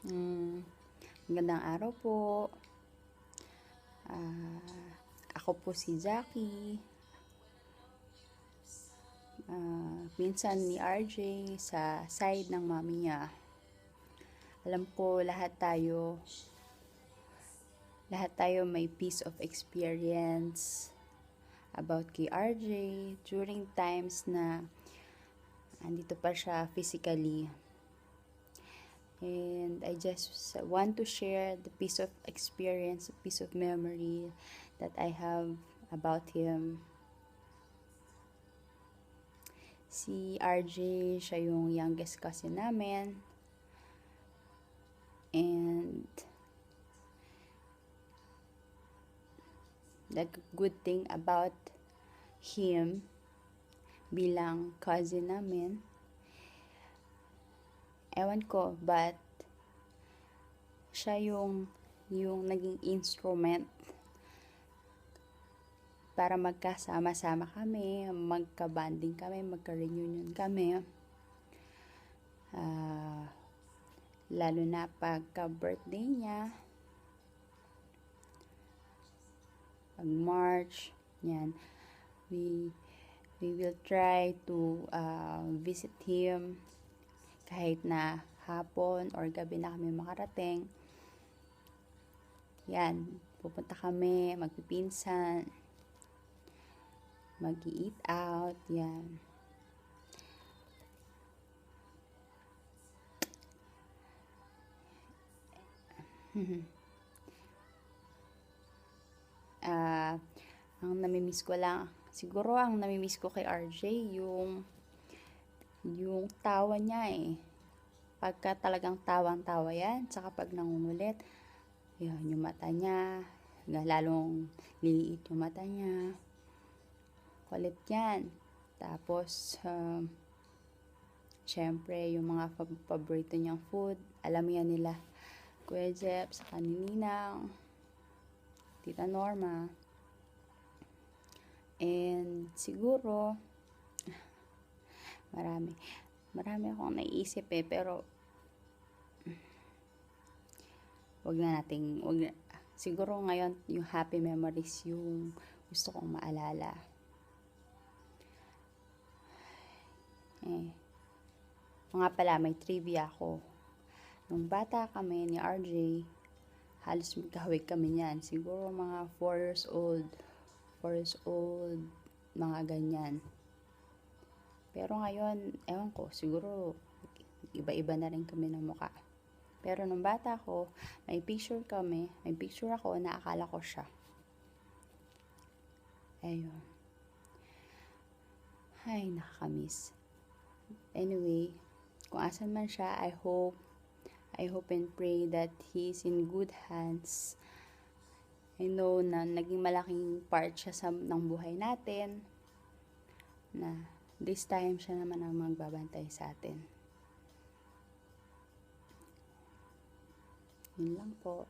Magandang araw po. Ako po si Jackie. Pinsan ni RJ sa side ng mami niya. Alam ko lahat tayo may piece of experience about kay RJ during times na andito pa siya physically. And I just want to share the piece of experience, a piece of memory that I have about him. Si RJ, siya yung youngest cousin namin. And the good thing about him bilang cousin namin, ewan ko, but siya yung naging instrument para magkasama-sama kami, magka-banding kami, magka-reunion kami. Lalo na pagka-birthday niya, pag March, yan, we will try to visit him kahit na hapon or gabi na kami makarating. Yan, pupunta kami, magpipinsan, mag-eat out, yan. Ang namimiss ko lang, siguro ang namimiss ko kay RJ, yung tawa niya Pagka talagang tawang-tawa yan, saka pag nangungulit, yun, yung mata niya, lalong liliit yung mata niya. Kulit yan. Tapos, syempre, yung mga paborito niyang food, alam yan nila. Kuya Jeff, saka ni Ninang, Tita Norma. And siguro, marami akong naiisip pero siguro ngayon yung happy memories yung gusto kong maalala. Mga pala, may trivia ako. Nung bata kami ni RJ, halos magkahawig kami niyan. Siguro mga 4 years old, mga ganyan. Pero ngayon, ewan ko, siguro iba-iba na rin kami ng mukha. Pero nung bata ko, may picture ako na akala ko siya. Ayun. Ay, nakakamiss. Anyway, kung asan man siya, I hope and pray that he's in good hands. I know na naging malaking part siya ng buhay natin, na this time siya naman ang magbabantay sa atin. Yun lang po.